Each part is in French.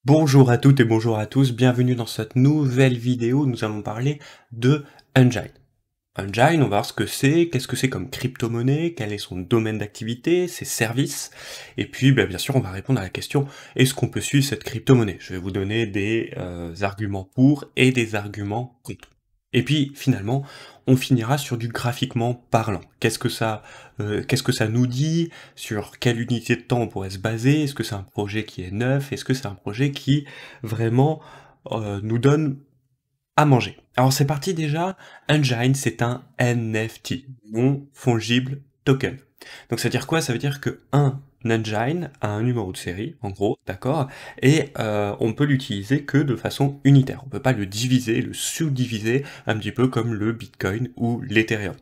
Bonjour à toutes et bonjour à tous, bienvenue dans cette nouvelle vidéo où nous allons parler de Engine. Engine, on va voir ce que c'est, qu'est-ce que c'est comme crypto-monnaie, quel est son domaine d'activité, ses services, et puis bien sûr on va répondre à la question, est-ce qu'on peut suivre cette crypto-monnaie? Je vais vous donner des arguments pour et des arguments contre. Et puis finalement, on finira sur du graphiquement parlant. Qu'est-ce que ça nous dit? Sur quelle unité de temps on pourrait se baser? Est-ce que c'est un projet qui est neuf? Est-ce que c'est un projet qui vraiment nous donne à manger? Alors c'est parti déjà, Engine c'est un NFT, non fungible token. Donc ça veut dire quoi? Ça veut dire que un engine a un numéro de série, en gros, d'accord, et on peut l'utiliser que de façon unitaire. On peut pas le diviser, le subdiviser, un petit peu comme le Bitcoin ou l'Ethereum.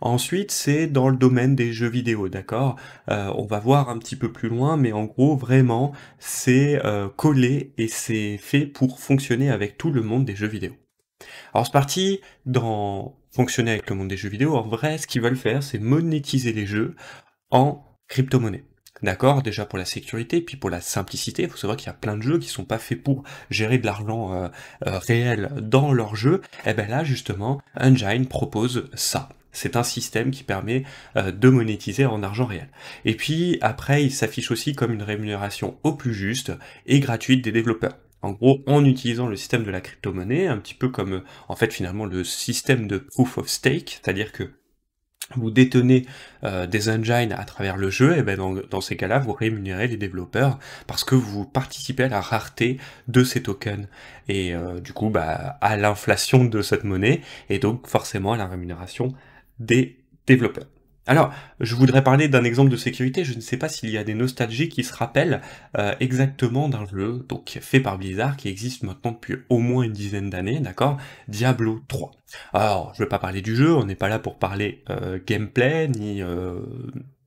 Ensuite, c'est dans le domaine des jeux vidéo, d'accord? On va voir un petit peu plus loin, mais en gros, vraiment, c'est collé et c'est fait pour fonctionner avec tout le monde des jeux vidéo. Alors c'est parti dans fonctionner avec le monde des jeux vidéo. En vrai, ce qu'ils veulent faire, c'est monétiser les jeux en crypto-monnaie. D'accord? Déjà pour la sécurité, puis pour la simplicité. Il faut savoir qu'il y a plein de jeux qui sont pas faits pour gérer de l'argent réel dans leur jeu. Et ben là, justement, Engine propose ça. C'est un système qui permet de monétiser en argent réel. Et puis après, il s'affiche aussi comme une rémunération au plus juste et gratuite des développeurs. En gros, en utilisant le système de la crypto-monnaie, un petit peu comme en fait finalement le système de proof of stake, c'est-à-dire que vous détenez des engines à travers le jeu, et ben dans ces cas-là, vous rémunérez les développeurs parce que vous participez à la rareté de ces tokens et du coup à l'inflation de cette monnaie et donc forcément à la rémunération des développeurs. Alors, je voudrais parler d'un exemple de sécurité, je ne sais pas s'il y a des nostalgiques qui se rappellent exactement d'un jeu donc fait par Blizzard qui existe maintenant depuis au moins une dizaine d'années, d'accord? Diablo 3. Alors, je vais pas parler du jeu, on n'est pas là pour parler gameplay,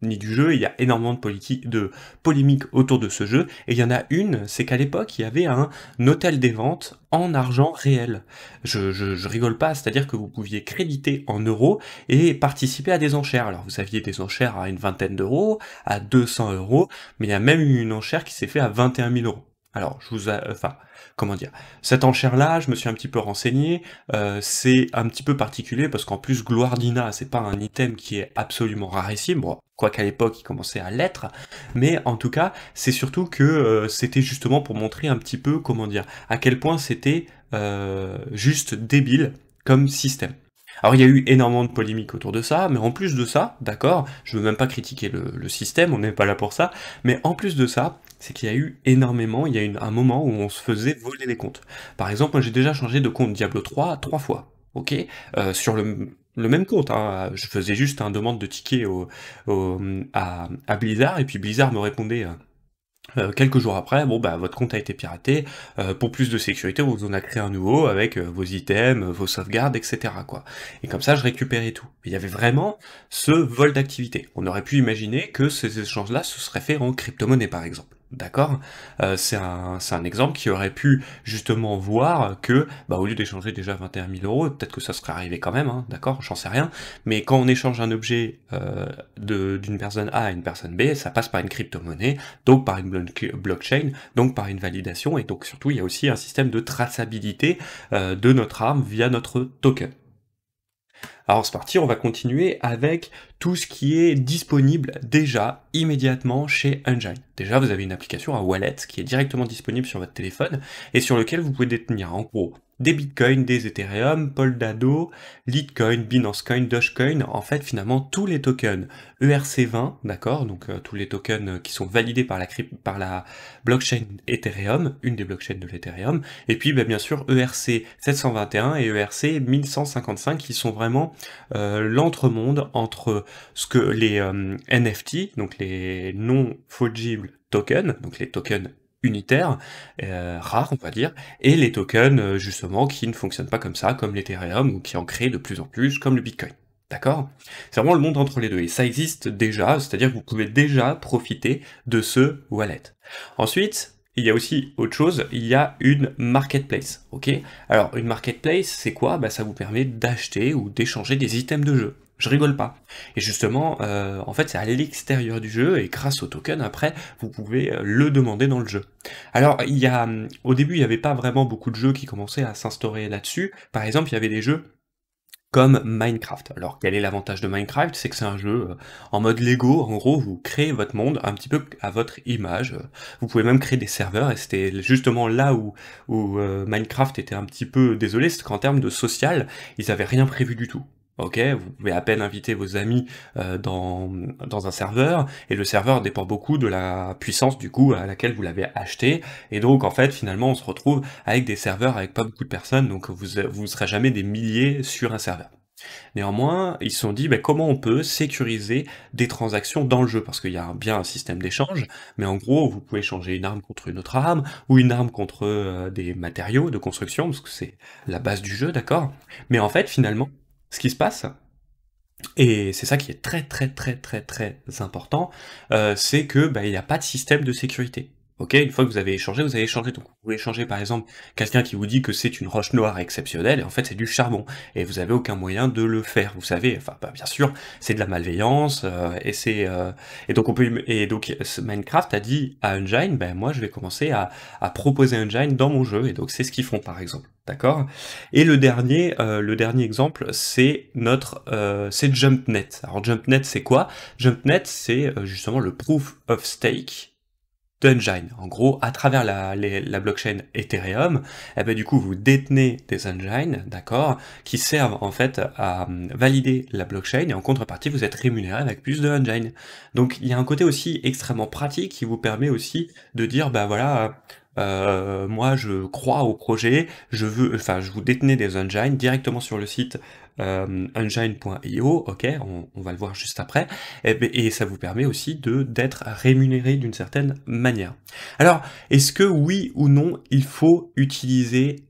ni du jeu, il y a énormément de polémiques autour de ce jeu, et il y en a une, c'est qu'à l'époque, il y avait un hôtel des ventes en argent réel. Je rigole pas, c'est-à-dire que vous pouviez créditer en euros et participer à des enchères. Alors, vous aviez des enchères à une vingtaine d'euros, à 200 euros, mais il y a même eu une enchère qui s'est fait à 21 000 euros. Alors, comment dire, cette enchère-là, je me suis un petit peu renseigné, c'est un petit peu particulier parce qu'en plus Gloire-Dina, c'est pas un item qui est absolument rarissime, bon, quoi qu'à l'époque il commençait à l'être, mais en tout cas, c'est surtout que c'était justement pour montrer un petit peu, comment dire, à quel point c'était juste débile comme système. Alors il y a eu énormément de polémiques autour de ça, mais en plus de ça, d'accord, je veux même pas critiquer le système, on n'est pas là pour ça, mais en plus de ça, c'est qu'il y a eu énormément, il y a eu un moment où on se faisait voler les comptes. Par exemple, moi j'ai déjà changé de compte Diablo 3 fois, ok, sur le même compte, hein, je faisais juste une demande de ticket à Blizzard, et puis Blizzard me répondait... quelques jours après, bon votre compte a été piraté, pour plus de sécurité, on vous en a créé un nouveau avec vos items, vos sauvegardes, etc. quoi. Et comme ça, je récupérais tout. Il y avait vraiment ce vol d'activité. On aurait pu imaginer que ces échanges-là se seraient faits en crypto-monnaie, par exemple. D'accord? C'est un exemple qui aurait pu justement voir que, au lieu d'échanger déjà 21 000 euros, peut-être que ça serait arrivé quand même, hein, d'accord? J'en sais rien. Mais quand on échange un objet d'une personne A à une personne B, ça passe par une crypto-monnaie, donc par une blockchain, donc par une validation, et donc surtout il y a aussi un système de traçabilité de notre arme via notre token. Alors c'est parti, on va continuer avec tout ce qui est disponible déjà immédiatement chez Engine. Déjà vous avez une application, un wallet, qui est directement disponible sur votre téléphone et sur lequel vous pouvez détenir en gros des bitcoins, des Ethereum, Polkadot, Litecoin, Binance Coin, Dogecoin, en fait finalement tous les tokens ERC20, d'accord, donc tous les tokens qui sont validés par la blockchain Ethereum, une des blockchains de l'Ethereum, et puis bien sûr ERC 721 et ERC 1155 qui sont vraiment l'entremonde entre ce que les NFT, donc les non-fungible tokens, donc les tokens unitaires, rares on va dire, et les tokens justement qui ne fonctionnent pas comme ça, comme l'Ethereum, ou qui en créent de plus en plus, comme le Bitcoin. D'accord? C'est vraiment le monde entre les deux, et ça existe déjà, c'est-à-dire que vous pouvez déjà profiter de ce wallet. Ensuite, il y a aussi autre chose, il y a une marketplace, ok? Alors, une marketplace, c'est quoi? Ça vous permet d'acheter ou d'échanger des items de jeu. Je rigole pas. Et justement, en fait, c'est à l'extérieur du jeu et grâce au token, après, vous pouvez, le demander dans le jeu. Alors, il y a, au début, il y avait pas vraiment beaucoup de jeux qui commençaient à s'instaurer là-dessus. Par exemple, il y avait des jeux comme Minecraft. Alors, quel est l'avantage de Minecraft? C'est que c'est un jeu, en mode Lego. En gros, vous créez votre monde un petit peu à votre image. Vous pouvez même créer des serveurs et c'était justement là où Minecraft était un petit peu désolé, c'est qu'en termes de social, ils avaient rien prévu du tout. OK, vous pouvez à peine inviter vos amis, dans un serveur et le serveur dépend beaucoup de la puissance, du coup, à laquelle vous l'avez acheté et donc en fait, finalement, on se retrouve avec des serveurs avec pas beaucoup de personnes, donc vous serez jamais des milliers sur un serveur. Néanmoins, ils se sont dit: comment on peut sécuriser des transactions dans le jeu? Parce qu'il y a bien un système d'échange, mais en gros, vous pouvez échanger une arme contre une autre arme, ou une arme contre, des matériaux de construction, parce que c'est la base du jeu, d'accord? Mais en fait, finalement, ce qui se passe, et c'est ça qui est très, très, très, très, très important, c'est que, il y a pas de système de sécurité. OK? Une fois que vous avez échangé, donc vous pouvez échanger par exemple quelqu'un qui vous dit que c'est une roche noire exceptionnelle et en fait c'est du charbon et vous avez aucun moyen de le faire. Vous savez, enfin, bien sûr, c'est de la malveillance, et donc on peut et donc ce Minecraft a dit à Engine: moi je vais commencer à proposer Engine dans mon jeu» et donc c'est ce qu'ils font par exemple, d'accord? Et le dernier exemple, c'est JumpNet. Alors JumpNet, c'est quoi? JumpNet, c'est justement le proof of stake d'Engine. En gros, à travers la blockchain Ethereum, du coup, vous détenez des engines, d'accord, qui servent en fait à valider la blockchain et en contrepartie, vous êtes rémunéré avec plus de engines. Donc, il y a un côté aussi extrêmement pratique qui vous permet aussi de dire, voilà, moi je crois au projet, je vous détenez des engines directement sur le site engine.io, ok, on va le voir juste après, et ça vous permet aussi d'être rémunéré d'une certaine manière. Alors, est-ce que oui ou non, il faut utiliser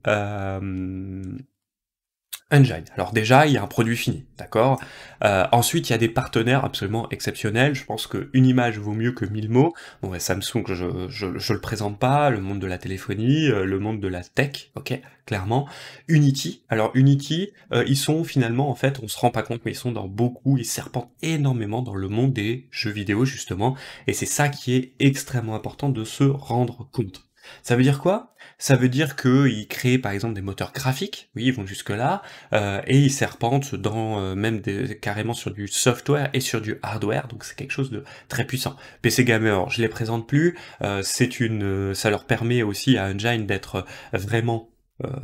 Engine. Alors déjà, il y a un produit fini, d'accord? Ensuite, il y a des partenaires absolument exceptionnels. Je pense qu'une image vaut mieux que 1000 mots. Bon, Samsung, je le présente pas, le monde de la téléphonie, le monde de la tech, ok, clairement. Unity. Alors Unity, ils sont finalement, en fait, on se rend pas compte, mais ils sont dans beaucoup, ils serpentent énormément dans le monde des jeux vidéo, justement. Et c'est ça qui est extrêmement important de se rendre compte. Ça veut dire quoi? Ça veut dire qu'ils créent par exemple des moteurs graphiques, oui, ils vont jusque-là, et ils serpentent dans même carrément sur du software et sur du hardware, donc c'est quelque chose de très puissant. PC Gamer, je les présente plus, ça leur permet aussi à Engine d'être vraiment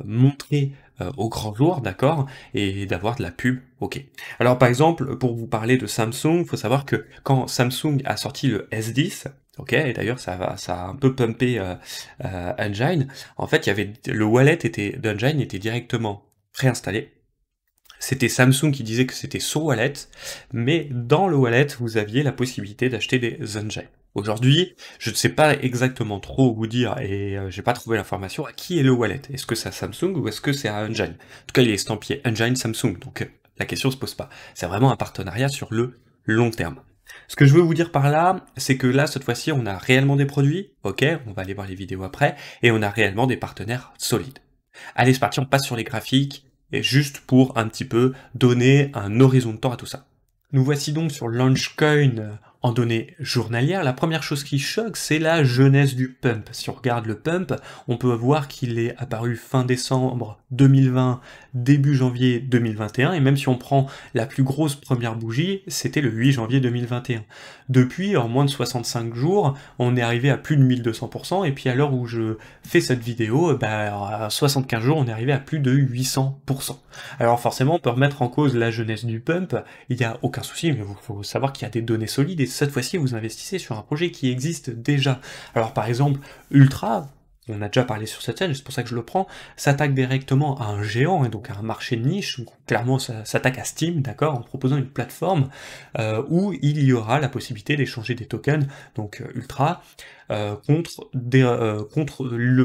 montré au grand jour, d'accord, et d'avoir de la pub, ok. Alors par exemple, pour vous parler de Samsung, faut savoir que quand Samsung a sorti le S10, ok, et d'ailleurs ça a un peu pumpé Engine. En fait, il y avait le wallet d'Engine était directement préinstallé. C'était Samsung qui disait que c'était son wallet, mais dans le wallet, vous aviez la possibilité d'acheter des engines. Aujourd'hui, je ne sais pas exactement trop vous dire, et j'ai pas trouvé l'information, à qui est le wallet. Est-ce que c'est à Samsung ou est-ce que c'est à Engine? En tout cas, il est estampillé Engine Samsung, donc la question se pose pas. C'est vraiment un partenariat sur le long terme. Ce que je veux vous dire par là, c'est que là, cette fois-ci, on a réellement des produits, ok, on va aller voir les vidéos après, et on a réellement des partenaires solides. Allez, c'est parti, on passe sur les graphiques, et juste pour un petit peu donner un horizon de temps à tout ça. Nous voici donc sur Launchcoin en données journalières. La première chose qui choque, c'est la jeunesse du pump. Si on regarde le pump, on peut voir qu'il est apparu fin décembre 2020, début janvier 2021, et même si on prend la plus grosse première bougie, c'était le 8 janvier 2021. Depuis, en moins de 65 jours, on est arrivé à plus de 1200%, et puis à l'heure où je fais cette vidéo, à 75 jours, on est arrivé à plus de 800%. Alors forcément, on peut remettre en cause la jeunesse du pump, il n'y a aucun souci, mais il faut savoir qu'il y a des données solides, et cette fois-ci, vous investissez sur un projet qui existe déjà. Alors par exemple, Ultra, on a déjà parlé sur cette chaîne, c'est pour ça que je le prends, s'attaque directement à un géant, et donc à un marché de niche, donc clairement ça s'attaque à Steam, d'accord, en proposant une plateforme où il y aura la possibilité d'échanger des tokens, donc Ultra, contre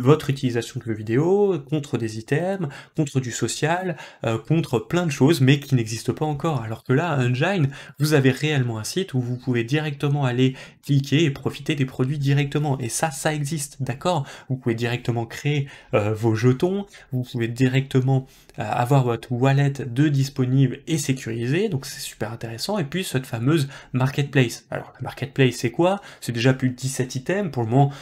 votre utilisation de jeux vidéo, contre des items, contre du social, contre plein de choses, mais qui n'existent pas encore. Alors que là, Engine, vous avez réellement un site où vous pouvez directement aller cliquer et profiter des produits directement. Et ça existe, d'accord? Vous pouvez pouvez directement créer vos jetons, vous pouvez directement avoir votre wallet de disponible et sécurisé, donc c'est super intéressant. Et puis cette fameuse marketplace. Alors la marketplace c'est quoi? C'est déjà plus de 17 items, pour le moment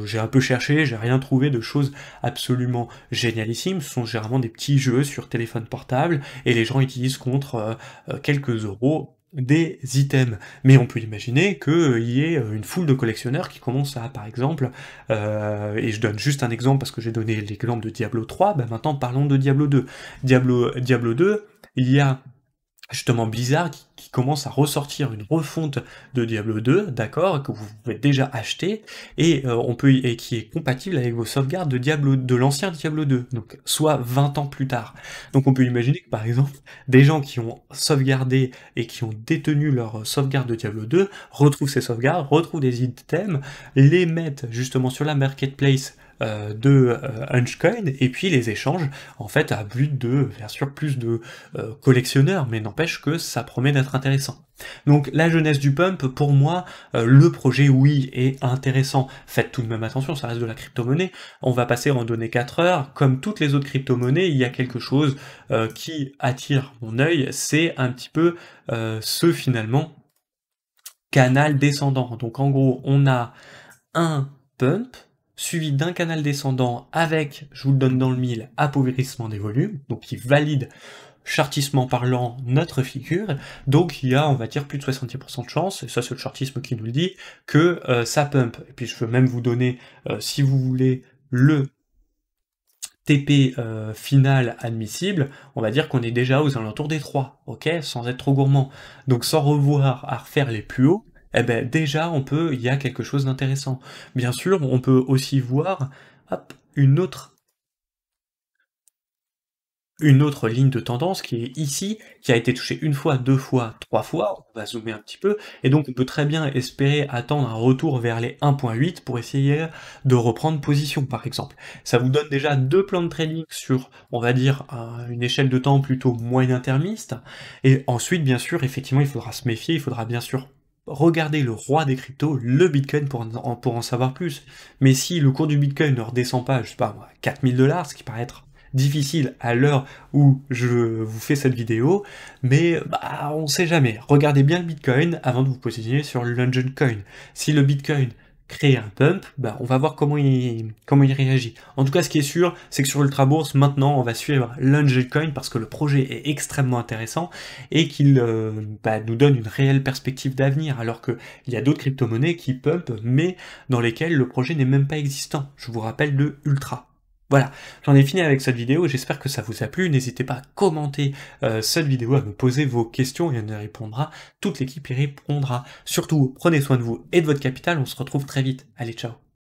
j'ai un peu cherché, j'ai rien trouvé de choses absolument génialissimes, ce sont généralement des petits jeux sur téléphone portable, et les gens utilisent contre quelques euros des items. Mais on peut imaginer qu'il y ait une foule de collectionneurs qui commencent à, par exemple, et je donne juste un exemple parce que j'ai donné l'exemple de Diablo 3, ben maintenant parlons de Diablo 2. Diablo 2, il y a justement Blizzard qui commence à ressortir une refonte de Diablo 2, d'accord, que vous pouvez déjà acheter, et et qui est compatible avec vos sauvegardes de l'ancien Diablo 2, donc soit 20 ans plus tard. Donc on peut imaginer que par exemple, des gens qui ont sauvegardé et qui ont détenu leur sauvegarde de Diablo 2 retrouvent ces sauvegardes, retrouvent des items, les mettent justement sur la marketplace de Hunchcoin, et puis les échanges en fait à but de bien sûr plus de collectionneurs, mais n'empêche que ça promet d'être intéressant. Donc la jeunesse du pump, pour moi, le projet oui est intéressant. Faites tout de même attention, ça reste de la crypto-monnaie. On va passer en données 4 heures. Comme toutes les autres crypto-monnaies, il y a quelque chose qui attire mon œil, c'est un petit peu ce finalement canal descendant. Donc en gros, on a un pump suivi d'un canal descendant avec, je vous le donne dans le mille, appauvrissement des volumes, donc qui valide chartissement parlant notre figure, donc il y a on va dire plus de 70% de chance, et ça c'est le chartisme qui nous le dit, que ça pump. Et puis je peux même vous donner, si vous voulez, le TP final admissible, on va dire qu'on est déjà aux alentours des 3, ok, sans être trop gourmand. Donc sans revoir à refaire les plus hauts, eh ben déjà il y a quelque chose d'intéressant. Bien sûr, on peut aussi voir, hop, une autre ligne de tendance qui est ici, qui a été touchée une fois, deux fois, trois fois, on va zoomer un petit peu, et donc on peut très bien espérer attendre un retour vers les 1.8 pour essayer de reprendre position par exemple. Ça vous donne déjà deux plans de trading sur, on va dire, une échelle de temps plutôt moyen-termiste, et ensuite bien sûr, effectivement, il faudra se méfier, il faudra bien sûr regarder le roi des cryptos, le Bitcoin, pour en savoir plus. Mais si le cours du Bitcoin ne redescend pas, je sais pas, 4000 $, ce qui paraît être difficile à l'heure où je vous fais cette vidéo, mais bah, on sait jamais. Regardez bien le Bitcoin avant de vous positionner sur le London Coin. Si le Bitcoin crée un pump, bah, on va voir comment il réagit. En tout cas, ce qui est sûr, c'est que sur Ultra Bourse, maintenant, on va suivre London Coin parce que le projet est extrêmement intéressant et qu'il nous donne une réelle perspective d'avenir, alors qu'il y a d'autres crypto-monnaies qui pump, mais dans lesquelles le projet n'est même pas existant. Je vous rappelle de Ultra. Voilà, j'en ai fini avec cette vidéo, j'espère que ça vous a plu, n'hésitez pas à commenter cette vidéo, à me poser vos questions et on y répondra, toute l'équipe y répondra. Surtout, prenez soin de vous et de votre capital, on se retrouve très vite. Allez, ciao.